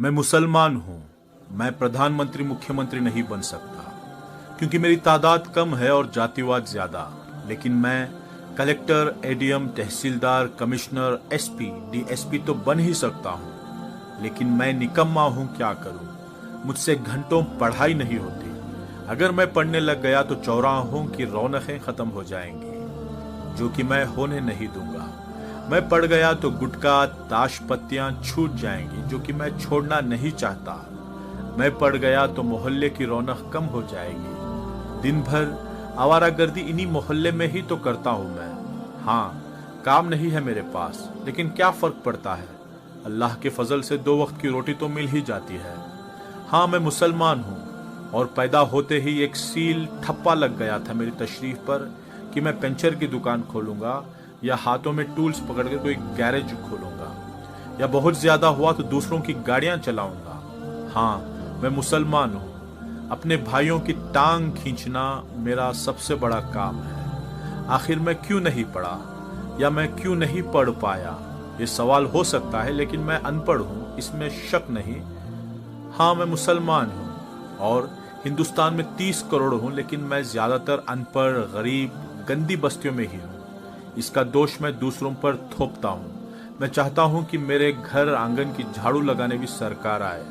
मैं मुसलमान हूं। मैं प्रधानमंत्री मुख्यमंत्री नहीं बन सकता क्योंकि मेरी तादाद कम है और जातिवाद ज्यादा, लेकिन मैं कलेक्टर, एडीएम, तहसीलदार, कमिश्नर, एसपी, डीएसपी तो बन ही सकता हूं। लेकिन मैं निकम्मा हूं, क्या करूं? मुझसे घंटों पढ़ाई नहीं होती। अगर मैं पढ़ने लग गया तो चौराहों की रौनकें खत्म हो जाएंगी, जो कि मैं होने नहीं दूंगा। मैं पढ़ गया तो गुटखा, ताश पत्तियां छूट जाएंगी, जो कि मैं छोड़ना नहीं चाहता। मैं पढ़ गया तो मोहल्ले की रौनक कम हो जाएगी। दिन भर आवारागर्दी इन्हीं मोहल्ले में ही तो करता हूं मैं। हाँ, काम नहीं है मेरे पास, लेकिन क्या फर्क पड़ता है? अल्लाह के फजल से 2 वक्त की रोटी तो मिल ही जाती है। हाँ, मैं मुसलमान हूँ और पैदा होते ही एक सील ठप्पा लग गया था मेरी तशरीफ पर कि मैं पंचर की दुकान खोलूंगा या हाथों में टूल्स पकड़ के कोई गैरेज खोलूंगा, या बहुत ज्यादा हुआ तो दूसरों की गाड़ियां चलाऊंगा। हाँ, मैं मुसलमान हूँ। अपने भाइयों की टांग खींचना मेरा सबसे बड़ा काम है। आखिर मैं क्यों नहीं पढ़ा या मैं क्यों नहीं पढ़ पाया? ये सवाल हो सकता है, लेकिन मैं अनपढ़ हूँ, इसमें शक नहीं। हाँ, मैं मुसलमान हूँ और हिंदुस्तान में 30 करोड़ हूँ, लेकिन मैं ज्यादातर अनपढ़, गरीब, गंदी बस्तियों में ही हूँ। इसका दोष मैं दूसरों पर थोपता हूँ। मैं चाहता हूँ कि मेरे घर आंगन की झाड़ू लगाने भी सरकार आए।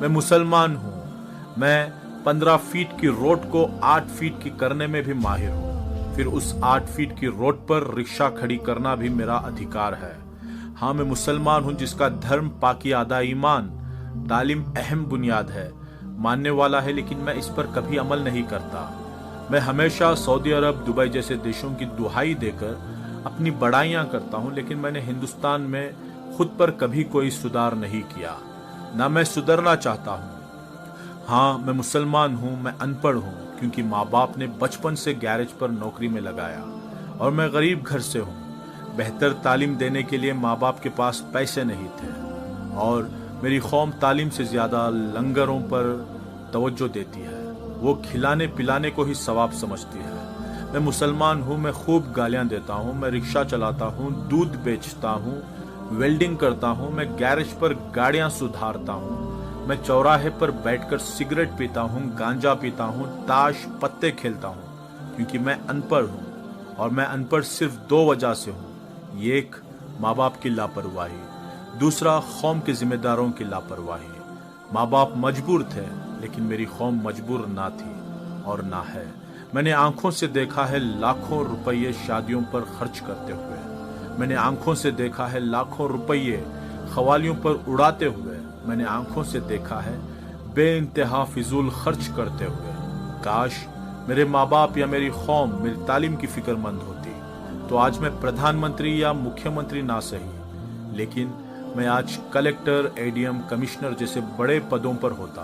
मैं मुसलमान हूँ। मैं 15 फीट की रोड को 8 फीट की करने में भी माहिर हूँ। फिर उस 8 फीट की रोड पर रिक्शा खड़ी करना भी मेरा अधिकार है। हाँ, मैं मुसलमान हूँ जिसका धर्म, पाकी, आदा ईमान, तालीम अहम बुनियाद है, मानने वाला है, लेकिन मैं इस पर कभी अमल नहीं करता। मैं हमेशा सऊदी अरब, दुबई जैसे देशों की दुहाई देकर अपनी बड़ाइयां करता हूं, लेकिन मैंने हिंदुस्तान में खुद पर कभी कोई सुधार नहीं किया, ना मैं सुधरना चाहता हूं। हाँ, मैं मुसलमान हूं, मैं अनपढ़ हूं क्योंकि माँ बाप ने बचपन से गैरेज पर नौकरी में लगाया, और मैं गरीब घर से हूं। बेहतर तालीम देने के लिए माँ बाप के पास पैसे नहीं थे, और मेरी कौम तालीम से ज्यादा लंगरों पर तवज्जो देती है। वो खिलाने पिलाने को ही सवाब समझती है। मैं मुसलमान हूँ, मैं खूब गालियाँ देता हूँ, मैं रिक्शा चलाता हूँ, दूध बेचता हूँ, वेल्डिंग करता हूँ, मैं गैरेज पर गाड़ियाँ सुधारता हूँ, मैं चौराहे पर बैठकर सिगरेट पीता हूँ, गांजा पीता हूँ, ताश पत्ते खेलता हूँ, क्योंकि मैं अनपढ़ हूँ। और मैं अनपढ़ सिर्फ 2 वजह से हूँ। एक, माँ बाप की लापरवाही, दूसरा, कौम के जिम्मेदारों की लापरवाही। माँ बाप मजबूर थे, लेकिन मेरी कौम मजबूर ना थी और ना है। मैंने आंखों से देखा है लाखों रुपये शादियों पर खर्च करते हुए। मैंने आंखों से देखा है लाखों रुपये खवालियों पर उड़ाते हुए। मैंने आंखों से देखा है बेइंतहा फिजूल खर्च करते हुए। काश मेरे माँ बाप या मेरी कौम मेरी तालीम की फिक्रमंद होती तो आज मैं प्रधानमंत्री या मुख्यमंत्री ना सही, लेकिन मैं आज कलेक्टर, एडीएम, कमिश्नर जैसे बड़े पदों पर होता,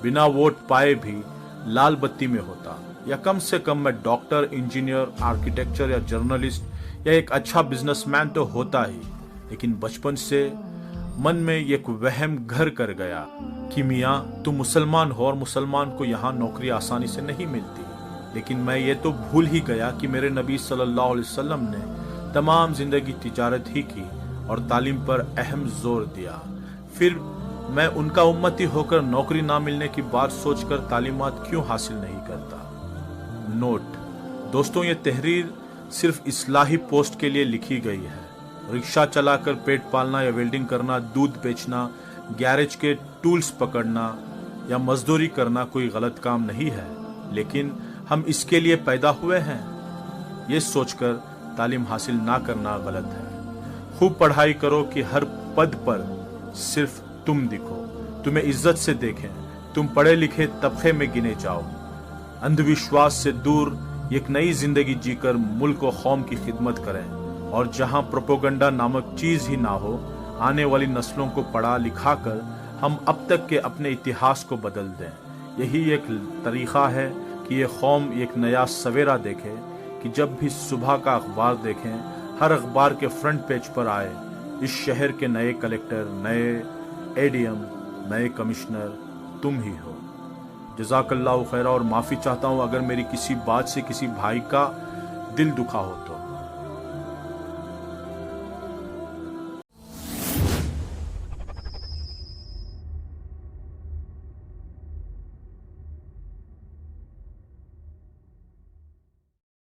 बिना वोट पाए भी लाल बत्ती में होता, या कम से कम मैं डॉक्टर, इंजीनियर, आर्किटेक्चर या जर्नलिस्ट या एक अच्छा बिजनेसमैन तो होता ही। लेकिन बचपन से मन में एक वहम घर कर गया कि मियाँ तुम मुसलमान हो और मुसलमान को यहाँ नौकरी आसानी से नहीं मिलती। लेकिन मैं ये तो भूल ही गया कि मेरे नबी सल्लल्लाहु अलैहि वसल्लम ने तमाम जिंदगी तिजारत ही की और तालीम पर अहम जोर दिया। फिर मैं उनका उम्मती होकर नौकरी ना मिलने की बात सोचकर तालीमात क्यों हासिल नहीं करता? नोट दोस्तों, ये तहरीर सिर्फ इस्लाही पोस्ट के लिए लिखी गई है। रिक्शा चलाकर पेट पालना या वेल्डिंग करना, दूध बेचना, गैरेज के टूल्स पकड़ना या मजदूरी करना कोई गलत काम नहीं है, लेकिन हम इसके लिए पैदा हुए हैं। ये सोचकर तालीम हासिल ना करना गलत है। खूब पढ़ाई करो कि हर पद पर सिर्फ तुम दिखो, तुम्हें इज्जत से देखें, तुम पढ़े लिखे तबके में गिने जाओ। अंधविश्वास से दूर एक नई जिंदगी जीकर मुल्क और कौम की खिदमत करें, और जहां प्रोपोगंडा नामक चीज ही ना हो, आने वाली नस्लों को पढ़ा लिखा कर हम अब तक के अपने इतिहास को बदल दें। यही एक तरीका है कि ये कौम एक नया सवेरा देखे, कि जब भी सुबह का अखबार देखें, हर अखबार के फ्रंट पेज पर आए इस शहर के नए कलेक्टर, नए एडीएम, नए कमिश्नर तुम ही हो। जज़ाकल्लाहु खैरा, और माफ़ी चाहता हूँ अगर मेरी किसी बात से किसी भाई का दिल दुखा हो।